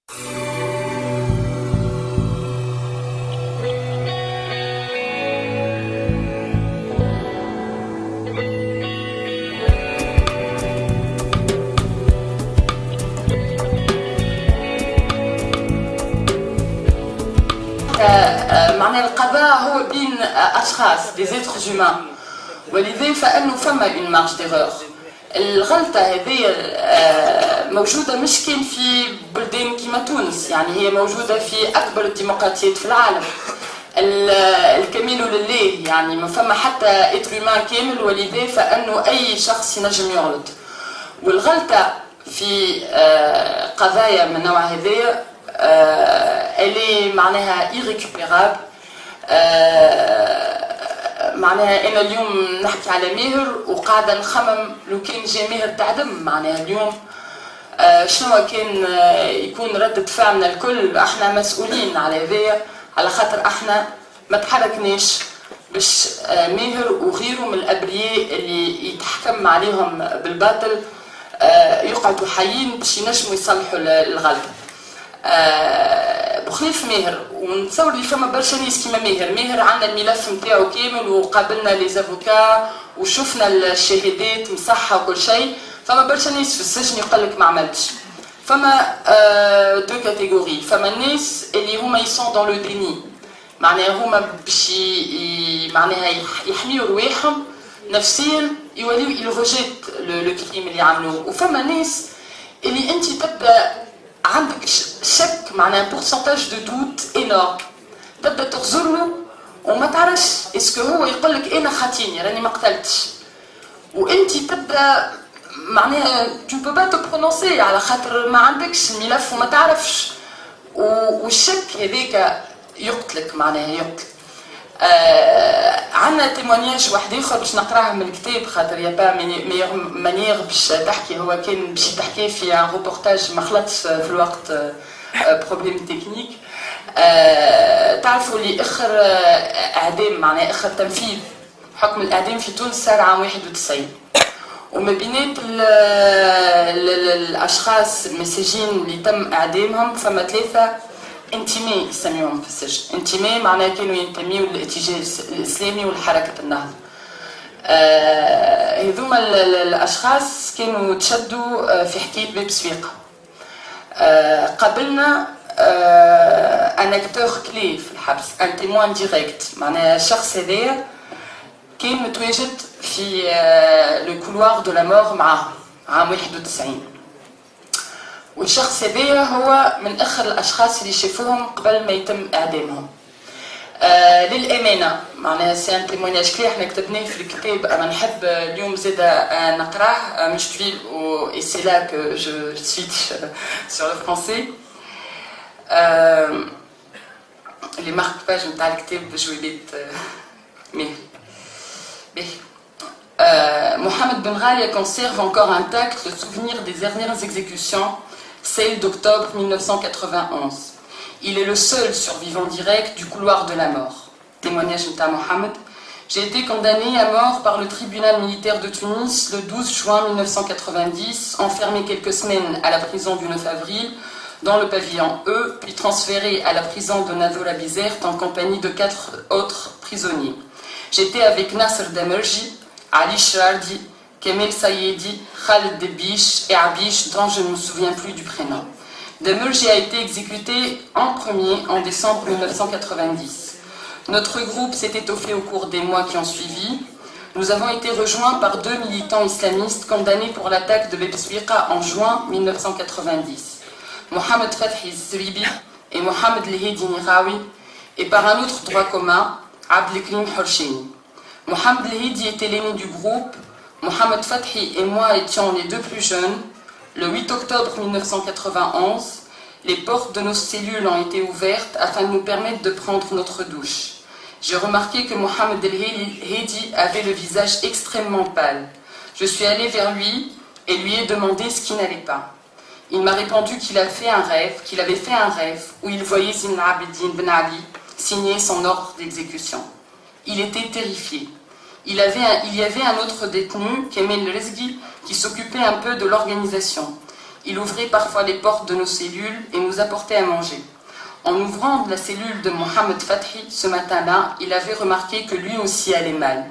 معناها القضاء هو بين اشخاص des êtres humains ولذا فانه فما une marge d'erreur. الغلطه هذه موجوده مش كان في بلدان كيما تونس، يعني هي موجوده في اكبر الديمقراطيات في العالم. الكمال لله، يعني ما فما حتى اتر هيومان كامل، ولذا فانه اي شخص ينجم يغلط. والغلطه في قضايا من النوع هذايا اللي معناها irrécupérable. معناها انا اليوم نحكي على ماهر وقاعده نخمم لو كان جا ماهر تعدم، معناها اليوم شنو كان يكون ردة فعلنا الكل. احنا مسؤولين على هذايا، على خاطر احنا ما تحركناش باش ماهر وغيره من الابرياء اللي يتحكم عليهم بالباطل يقعدوا حيين باش ينجموا يصلحوا الغلطه. بخلاف ماهر، ونتصور اللي فما برشا ناس كيما ماهر عندنا الملف نتاعو كامل وقابلنا لي زافوكا وشفنا الشهادات مصحه وكل شيء. فما برشا ناس في السجن يقول لك ما عملتش. فما دو كاتيجوري، فما الناس اللي هما يسون دون لو ديني، معناها هما باش معناها يحميوا رواحهم نفسيا يوليو يلغوجيت لو كريم اللي عملوه. وفما ناس اللي انت تبدا عندك شك، معناها بورسنتاج دو دوت انورم، تبدا تغزر له وما تعرفش اسكو هو يقول لك انا خاطيني راني ما قتلتش، وانت تبدا معناها tu peux pas te prononcer على خاطر ما عندكش الملف وما تعرفش، والشك هذاك يقتلك، معناها يقتلك. عندنا تيمونياج واحد اخر باش نقراه من الكتاب، خاطر يا با ميور مانيير باش تحكي، هو كان باش تحكي في ان روبورتاج ما خلطش في الوقت، بروبليم تكنيك. تعرفوا اللي اخر اعدام، معناها اخر تنفيذ حكم الاعدام في تونس صار عام 91، وما بينات الاشخاص المساجين اللي تم اعدامهم فما 3 انتماء يسميوهم في السجن. انتماء معناها كانوا ينتميوا للاتجاه الاسلامي والحركه النهضه. هذوما الاشخاص كانوا تشدوا في حكايه باب سويقه. قابلنا ان اكتور كلي في الحبس، ان تيموان ديريكت، معناها الشخص هذايا كان متواجد في لو كولوار دو لا مور معاهم عام 91. والشخص هذايا هو من اخر الاشخاص اللي شافوهم قبل ما يتم اعدامهم. للامانه معناها سي ان تيمونياج كلي احنا كتبناه في الكتاب، انا نحب اليوم زاده نقراه مش طويل، و سي لا كو جو سويتش سور لو فرونسي. لي مارك باج نتاع الكتاب جويبات ماهر. Mohamed Ben Ghalia conserve encore intact le souvenir des dernières exécutions, celle d'octobre 1991. Il est le seul survivant direct du couloir de la mort. Témoignage de Mohamed. J'ai été condamné à mort par le tribunal militaire de Tunis le 12 juin 1990, enfermé quelques semaines à la prison du 9 avril dans le pavillon E, puis transféré à la prison de Nazoula Bizerte en compagnie de 4 autres prisonniers. J'étais avec Nasser Demerji, Ali Shardi, Kemel Sayedi, Khaled Debiche et Abish, dont je ne me souviens plus du prénom. Demerji a été exécuté en premier en décembre 1990. Notre groupe s'est étoffé au cours des mois qui ont suivi. Nous avons été rejoints par 2 militants islamistes condamnés pour l'attaque de Bebsouika en juin 1990. Mohamed Fathi Zribi et Mohamed Lehedi Nirawi, et par un autre droit commun, Abdelkrim Horshini. Mohamed Lehedi était l'aîné du groupe. Mohamed Fathi et moi étions les 2 plus jeunes. Le 8 octobre 1991, les portes de nos cellules ont été ouvertes afin de nous permettre de prendre notre douche. J'ai remarqué que Mohamed Lehedi avait le visage extrêmement pâle. Je suis allé vers lui et lui ai demandé ce qui n'allait pas. Il m'a répondu qu'il avait fait un rêve où il voyait Zine Abedin Ben Ali signer son ordre d'exécution. Il était terrifié. Il y avait un autre détenu, Kemel Rezgi, qui s'occupait un peu de l'organisation. Il ouvrait parfois les portes de nos cellules et nous apportait à manger. En ouvrant la cellule de Mohamed Fathi ce matin-là, il avait remarqué que lui aussi allait mal.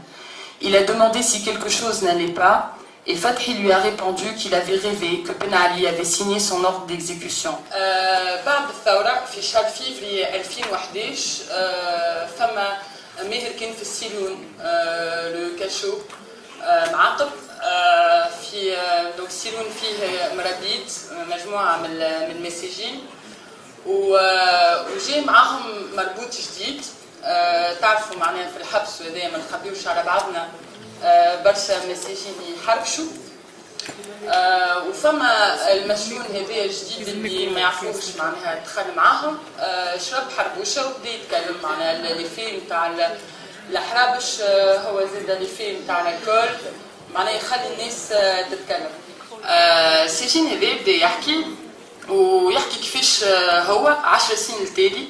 Il a demandé si quelque chose n'allait pas et Fathi lui a répondu qu'il avait rêvé que Ben Ali avait signé son ordre d'exécution. بعد الثورة في شهر فيفري 2011 فما ماهر كان في السجون لو كاشو معاقب في دونك السجون فيه مرابيط مجموعة من المساجين وجاي معاهم مربوط جديد تعرفوا معناها في الحبس وهذا ما نخبيوش على بعضنا برشا مساجين يحربشوا وفما المسجون هذا الجديد اللي ما يعرفوش معناها دخل معاهم شرب حربوشه وبدا يتكلم معناها لي في نتاع الحرابش هو زاد لي في نتاع الكل معناها يخلي الناس تتكلم. السجين هذا بدا يحكي ويحكي كيفاش هو 10 سنين التالي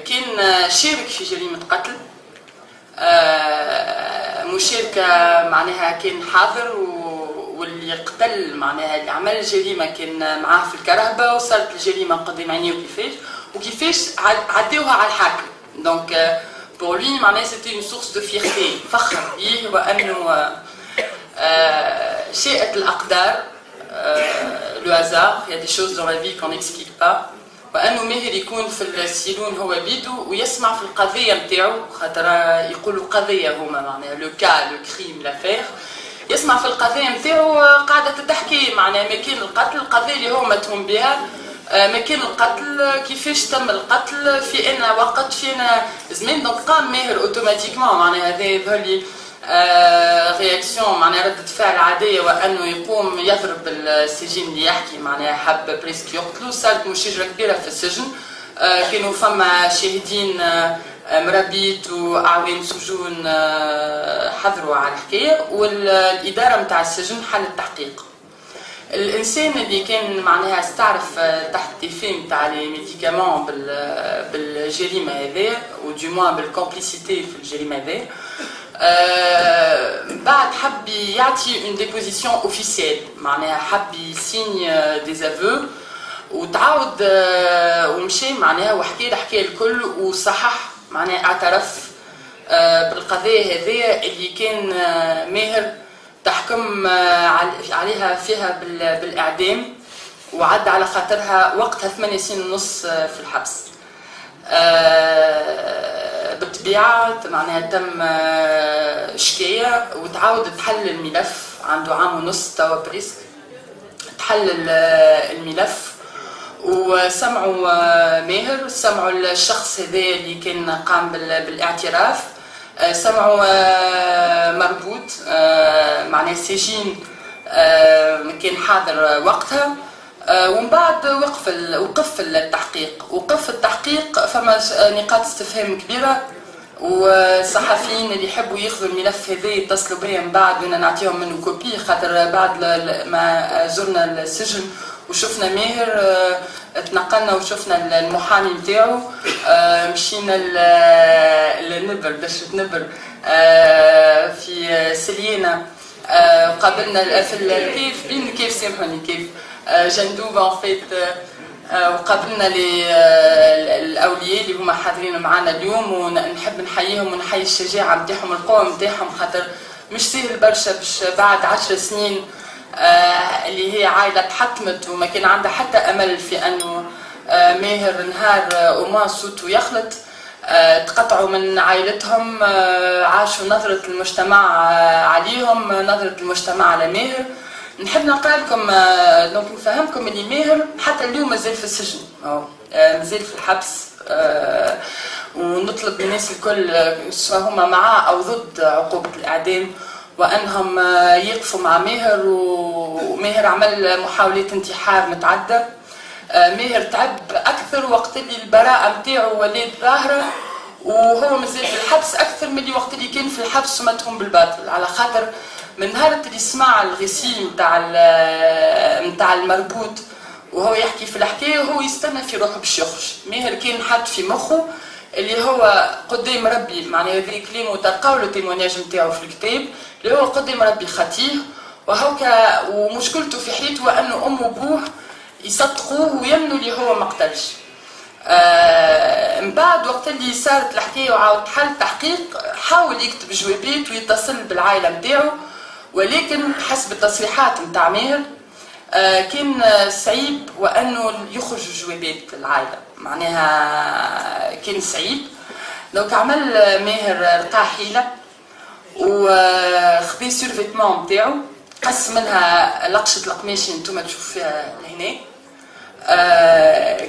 كان شارك في جريمة قتل مشاركة معناها كان حاضر واللي قتل معناها اللي عمل الجريمة كان معاه في الكرهبة وصارت الجريمة قدام عينيه وكيفاش عداوها على الحاكم. دونك pour lui معناها c'était une source de fierté فخر بيه وأنه شاءت الأقدار le hasard, il y a des choses dans la vie qu'on n'explique pas. وأنه ماهر يكون في السجون هو بيدو ويسمع في القضية نتاعو خاطر يقولوا قضية هما معناها لو كا لو كريم لافير يسمع في القضية نتاعو قاعدة تحكي معناها مكان القتل القضية اللي هو متهم بها مكان القتل كيفاش تم القتل في أنا وقت في أنا زمان. دونك قام ماهر اوتوماتيكمون معناها هذا يظهر لي رياكسيون معناها ردة فعل عادية وأنه يقوم يضرب السجين اللي يحكي معناها حب بريسك يقتلو. صارت مشاجرة كبيرة في السجن كانوا فما شاهدين مرابيط وأعوان سجون حضروا على الحكاية والإدارة متاع السجن حلت تحقيق. الإنسان اللي كان معناها استعرف تحت التيفي متاع لي ميديكامون بالجريمة هذا ودو موان بالكومبليسيتي في الجريمة هذا بعد حب يعطي اون ديبوزيسيون اوفيسيال معناها حب يسيني دي زافو وتعاود ومشي معناها وحكى الحكايه الكل وصحح معناها اعترف بالقضيه هذه اللي كان ماهر تحكم عليها فيها بالاعدام وعد على خاطرها وقتها 8 سنين ونص في الحبس. بالطبيعة معناها تم شكاية وتعاود تحل الملف عنده عام ونص توا بريسك تحل الملف وسمعوا ماهر سمعوا الشخص هذا اللي كان قام بالاعتراف سمعوا مربوط معناها سجين كان حاضر وقتها ومن بعد وقف التحقيق فما نقاط استفهام كبيره والصحفيين اللي يحبوا ياخذوا الملف هذا يتصلوا بيا من بعد وانا نعطيهم منه كوبي خاطر بعد ما زرنا السجن وشفنا ماهر تنقلنا وشفنا المحامي نتاعو مشينا للنبر دشة نبر في سليانة قابلنا في الكيف بين الكيف سامحوني كيف جندوبة en fait وقابلنا الاولياء اللي هما حاضرين معنا اليوم ونحب نحييهم ونحيي الشجاعه نتاعهم القوه نتاعهم خاطر مش سهل برشا باش بعد 10 سنين اللي هي عائله تحطمت وما كان عندها حتى امل في انه ماهر نهار وما صوته يخلط تقطعوا من عائلتهم عاشوا نظره المجتمع عليهم نظره المجتمع على ماهر. نحب نقرا لكم دونك نفهمكم اللي ماهر حتى اليوم مازال في السجن مازال في الحبس ونطلب من الناس الكل سواء هما معاه او ضد عقوبه الاعدام وانهم يقفوا مع ماهر وماهر عمل محاولات انتحار متعدده. ماهر تعب اكثر وقت اللي البراءه نتاعو ولات ظاهره وهو مازال في الحبس اكثر من اللي وقت اللي كان في الحبس ومتهم بالباطل على خاطر من نهار اللي سمع الغسيل نتاع المربوط وهو يحكي في الحكايه وهو يستنى في روحه باش يخرج. ماهر كان حاط في مخه اللي هو قدام ربي معناها هذا كلمه تلقاو له تيمونياج نتاعو في الكتاب اللي هو قدام ربي خطيه وهوكا ومشكلته في حياته هو انه امه وابوه يصدقوه ويمنوا اللي هو ما قتلش. من بعد وقت اللي صارت الحكايه وعاود حل تحقيق حاول يكتب جوابات ويتصل بالعائله نتاعو، ولكن حسب التصريحات نتاع ماهر كان صعيب وانه يخرج جوابات العائله، معناها كان صعيب. دونك عمل ماهر لقى حيله وخبي سيرفيتمون نتاعو، قص منها لقشه القماش اللي انتم تشوفوا فيها لهنا،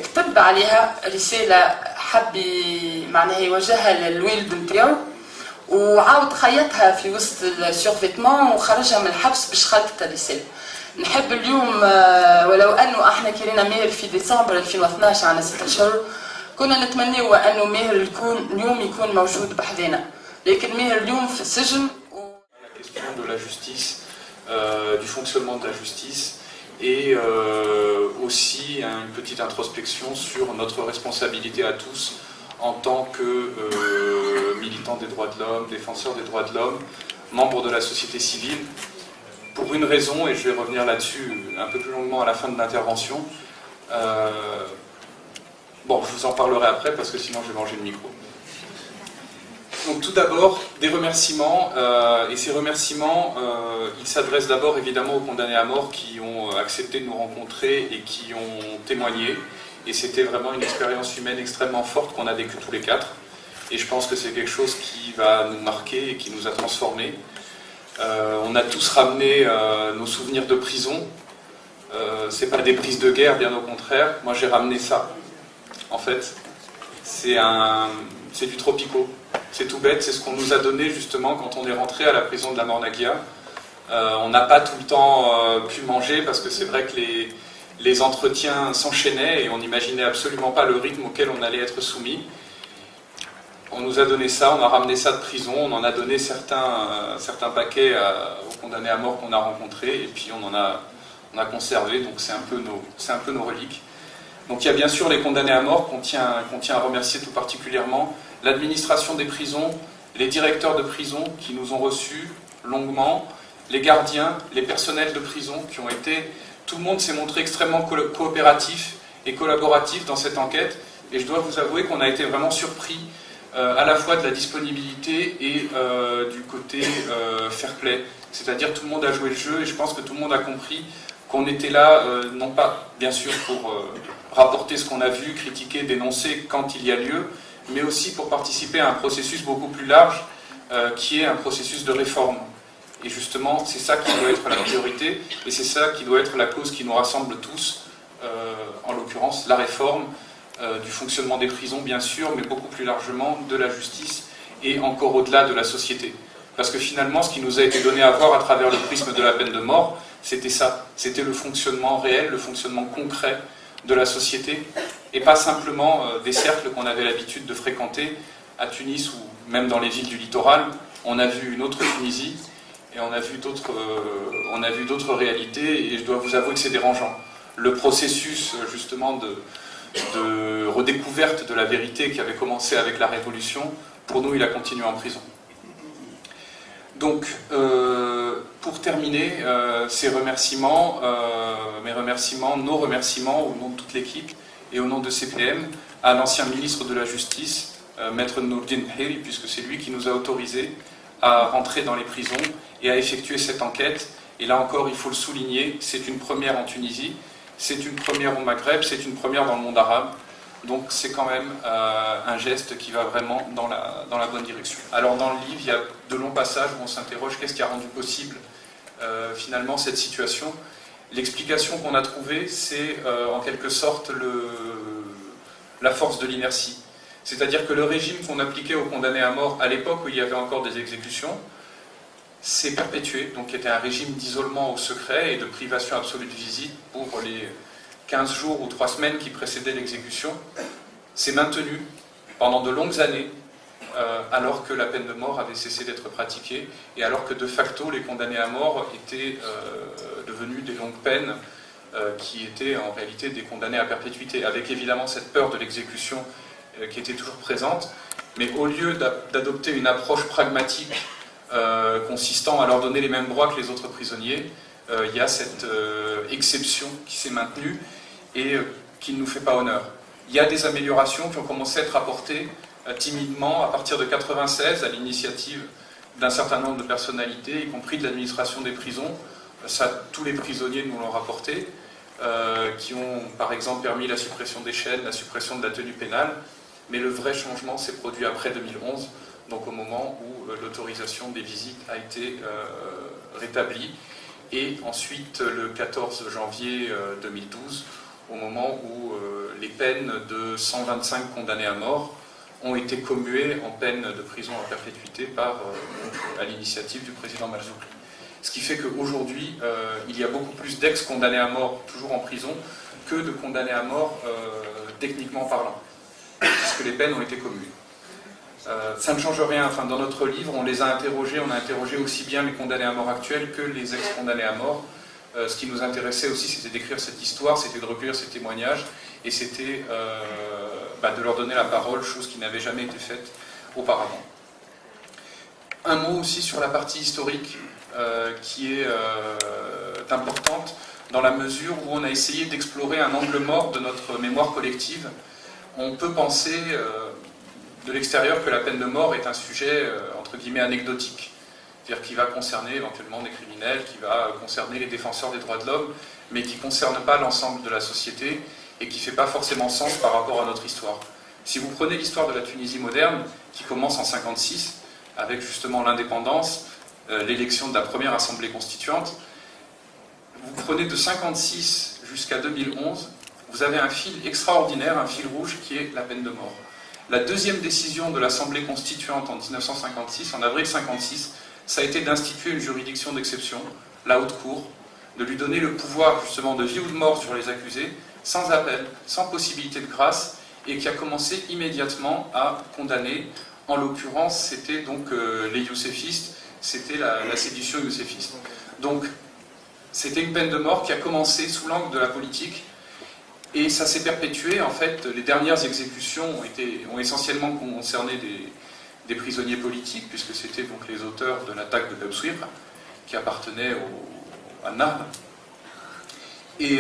كتب عليها رساله حب معناها يوجهها للوالد نتاعو، وعاود خيطها في وسط السيرفيتمون وخرجها من الحبس باش خلطت الرساله. نحب اليوم ولو انه احنا كرينا ماهر في ديسمبر 2012 عنا 6 اشهر، كنا نتمنوا انه ماهر اليوم يكون موجود بحذنا، لكن ماهر اليوم في السجن. La question de la justice, du fonctionnement de la justice et aussi une petite introspection sur notre responsabilité à tous en tant que militants des droits de l'homme, défenseurs des droits de l'homme, membres de la société civile, pour une raison, et je vais revenir là-dessus un peu plus longuement à la fin de l'intervention. Bon, je vous en parlerai après parce que sinon je vais manger le micro. Donc tout d'abord, des remerciements, et ces remerciements, ils s'adressent d'abord évidemment aux condamnés à mort qui ont accepté de nous rencontrer et qui ont témoigné. Et c'était vraiment une expérience humaine extrêmement forte qu'on a vécue tous les quatre. Et je pense que c'est quelque chose qui va nous marquer et qui nous a transformés. On a tous ramené nos souvenirs de prison. C'est pas des prises de guerre, bien au contraire. Moi j'ai ramené ça. En fait, c'est du tropico. C'est tout bête, c'est ce qu'on nous a donné justement quand on est rentré à la prison de la Mornagia. On n'a pas tout le temps pu manger parce que c'est vrai que les entretiens s'enchaînaient et on n'imaginait absolument pas le rythme auquel on allait être soumis. On nous a donné ça, on a ramené ça de prison, on en a donné certains paquets aux condamnés à mort qu'on a rencontrés et puis on a conservé, donc c'est un peu nos reliques. Donc il y a bien sûr les condamnés à mort qu'on tient à remercier tout particulièrement, l'administration des prisons, les directeurs de prison qui nous ont reçus longuement, les gardiens, les personnels de prison qui ont été... Tout le monde s'est montré extrêmement coopératif et collaboratif dans cette enquête et je dois vous avouer qu'on a été vraiment surpris à la fois de la disponibilité et du côté fair play. C'est-à-dire tout le monde a joué le jeu et je pense que tout le monde a compris qu'on était là, non pas bien sûr pour rapporter ce qu'on a vu, critiquer, dénoncer quand il y a lieu, mais aussi pour participer à un processus beaucoup plus large qui est un processus de réforme. Et justement, c'est ça qui doit être la priorité et c'est ça qui doit être la cause qui nous rassemble tous, en l'occurrence la réforme du fonctionnement des prisons bien sûr, mais beaucoup plus largement de la justice et encore au-delà de la société. Parce que finalement, ce qui nous a été donné à voir à travers le prisme de la peine de mort, c'était ça, c'était le fonctionnement réel, le fonctionnement concret de la société, et pas simplement des cercles qu'on avait l'habitude de fréquenter à Tunis ou même dans les villes du littoral. On a vu une autre Tunisie, et on a vu d'autres réalités, et je dois vous avouer que c'est dérangeant. Le processus justement de redécouverte de la vérité qui avait commencé avec la Révolution, pour nous il a continué en prison. Donc, pour terminer ces remerciements, nos remerciements au nom de toute l'équipe et au nom de CPM, à l'ancien ministre de la Justice, Maître Nourdine Heri, puisque c'est lui qui nous a autorisés à rentrer dans les prisons et à effectuer cette enquête. Et là encore, il faut le souligner, c'est une première en Tunisie, c'est une première au Maghreb, c'est une première dans le monde arabe. Donc c'est quand même un geste qui va vraiment dans la bonne direction. Alors dans le livre, il y a de longs passages où on s'interroge qu'est-ce qui a rendu possible finalement cette situation. L'explication qu'on a trouvée, c'est en quelque sorte la force de l'inertie. C'est-à-dire que le régime qu'on appliquait aux condamnés à mort à l'époque où il y avait encore des exécutions, s'est perpétué, donc qui était un régime d'isolement au secret et de privation absolue de visite pour les 15 jours ou 3 semaines qui précédaient l'exécution, s'est maintenu pendant de longues années, alors que la peine de mort avait cessé d'être pratiquée, et alors que de facto les condamnés à mort étaient devenus des longues peines qui étaient en réalité des condamnés à perpétuité, avec évidemment cette peur de l'exécution qui était toujours présente, mais au lieu d'adopter une approche pragmatique consistant à leur donner les mêmes droits que les autres prisonniers, il y a cette exception qui s'est maintenue et qui ne nous fait pas honneur. Il y a des améliorations qui ont commencé à être apportées timidement à partir de 1996 à l'initiative d'un certain nombre de personnalités, y compris de l'administration des prisons. Ça, tous les prisonniers nous l'ont rapporté, qui ont par exemple permis la suppression des chaînes, la suppression de la tenue pénale, mais le vrai changement s'est produit après 2011, donc au moment où l'autorisation des visites a été rétablie, et ensuite le 14 janvier 2012, au moment où les peines de 125 condamnés à mort ont été commuées en peine de prison à perpétuité à l'initiative du président Marzouki. Ce qui fait qu'aujourd'hui, il y a beaucoup plus d'ex-condamnés à mort toujours en prison que de condamnés à mort techniquement parlant, puisque les peines ont été commuées. Ça ne change rien. Enfin, dans notre livre, on les a interrogés, on a interrogé aussi bien les condamnés à mort actuels que les ex-condamnés à mort. Ce qui nous intéressait aussi, c'était d'écrire cette histoire, c'était de recueillir ces témoignages, et c'était de leur donner la parole, chose qui n'avait jamais été faite auparavant. Un mot aussi sur la partie historique, qui est importante, dans la mesure où on a essayé d'explorer un angle mort de notre mémoire collective. On peut penser de l'extérieur que la peine de mort est un sujet, entre guillemets, anecdotique. C'est-à-dire qui va concerner éventuellement des criminels, qui va concerner les défenseurs des droits de l'homme, mais qui ne concerne pas l'ensemble de la société et qui ne fait pas forcément sens par rapport à notre histoire. Si vous prenez l'histoire de la Tunisie moderne, qui commence en 1956, avec justement l'indépendance, l'élection de la première assemblée constituante, vous prenez de 1956 jusqu'à 2011, vous avez un fil extraordinaire, un fil rouge qui est la peine de mort. La deuxième décision de l'assemblée constituante en 1956, en avril 1956, ça a été d'instituer une juridiction d'exception, la haute cour, de lui donner le pouvoir justement de vie ou de mort sur les accusés, sans appel, sans possibilité de grâce, et qui a commencé immédiatement à condamner. En l'occurrence, c'était donc les youssefistes, c'était la sédition youssefiste. Donc, c'était une peine de mort qui a commencé sous l'angle de la politique, et ça s'est perpétué. En fait, les dernières exécutions ont essentiellement concerné des prisonniers politiques, puisque c'était donc les auteurs de l'attaque de Bebsuir, qui appartenaient à Narn. Et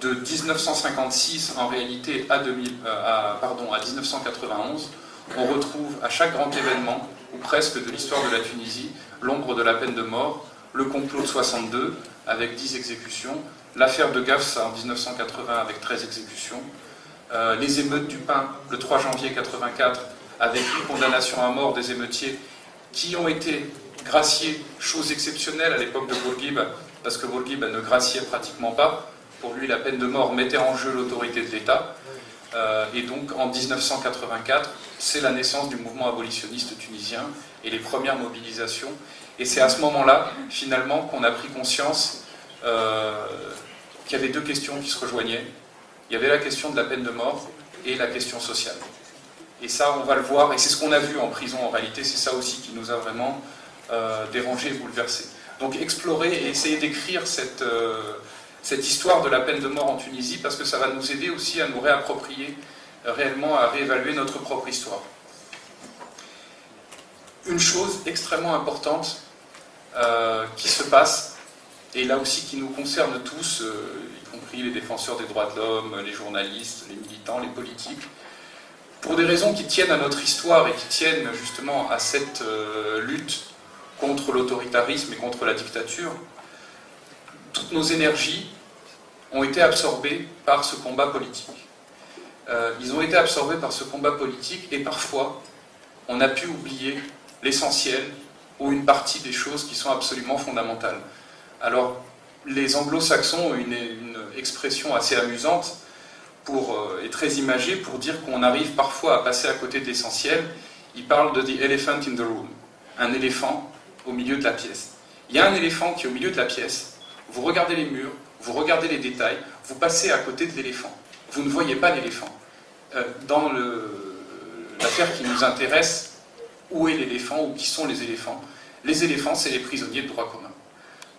de 1956, en réalité, à 1991, on retrouve à chaque grand événement, ou presque de l'histoire de la Tunisie, l'ombre de la peine de mort, le complot de 62, avec 10 exécutions, l'affaire de Gafsa en 1980, avec 13 exécutions, les émeutes du Pin, le 3 janvier 1984, avec 8 condamnations à mort des émeutiers, qui ont été graciés, chose exceptionnelle à l'époque de Bourguiba, parce que Bourguiba ne graciait pratiquement pas. Pour lui, la peine de mort mettait en jeu l'autorité de l'État. Et donc, en 1984, c'est la naissance du mouvement abolitionniste tunisien et les premières mobilisations. Et c'est à ce moment-là, finalement, qu'on a pris conscience qu'il y avait deux questions qui se rejoignaient. Il y avait la question de la peine de mort et la question sociale. Et ça, on va le voir, et c'est ce qu'on a vu en prison en réalité, c'est ça aussi qui nous a vraiment dérangé et bouleversé. Donc explorer et essayer d'écrire cette histoire de la peine de mort en Tunisie, parce que ça va nous aider aussi à nous réapproprier réellement, à réévaluer notre propre histoire. Une chose extrêmement importante qui se passe, et là aussi qui nous concerne tous, y compris les défenseurs des droits de l'homme, les journalistes, les militants, les politiques, pour des raisons qui tiennent à notre histoire et qui tiennent justement à cette lutte contre l'autoritarisme et contre la dictature, toutes nos énergies ont été absorbées par ce combat politique. Ils ont été absorbés par ce combat politique et parfois on a pu oublier l'essentiel ou une partie des choses qui sont absolument fondamentales. Alors, les anglo-saxons ont une expression assez amusante et très imagée pour dire qu'on arrive parfois à passer à côté de l'essentiel. Ils parlent de « the elephant in the room », un éléphant au milieu de la pièce. Il y a un éléphant qui est au milieu de la pièce, vous regardez les murs, vous regardez les détails, vous passez à côté de l'éléphant. Vous ne voyez pas l'éléphant. Dans l'affaire qui nous intéresse, où est l'éléphant ou qui sont les éléphants? Les éléphants, c'est les prisonniers de droit commun.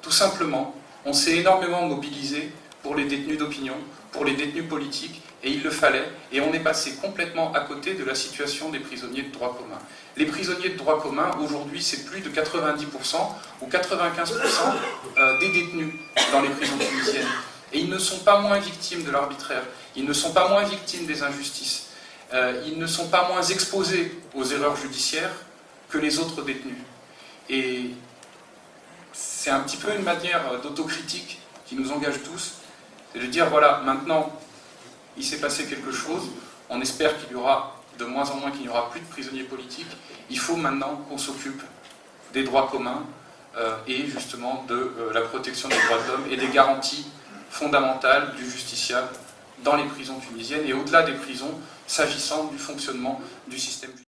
Tout simplement, on s'est énormément mobilisé pour les détenus d'opinion, pour les détenus politiques, et il le fallait, et on est passé complètement à côté de la situation des prisonniers de droit commun. Les prisonniers de droit commun, aujourd'hui, c'est plus de 90% ou 95% des détenus dans les prisons tunisiennes. Et ils ne sont pas moins victimes de l'arbitraire, ils ne sont pas moins victimes des injustices, ils ne sont pas moins exposés aux erreurs judiciaires que les autres détenus. Et c'est un petit peu une manière d'autocritique qui nous engage tous, c'est de dire, voilà, maintenant, il s'est passé quelque chose, on espère qu'il y aura de moins en moins, qu'il n'y aura plus de prisonniers politiques, il faut maintenant qu'on s'occupe des droits communs et justement de la protection des droits de l'homme et des garanties fondamentales du justiciable dans les prisons tunisiennes et au-delà des prisons, s'agissant du fonctionnement du système judiciaire.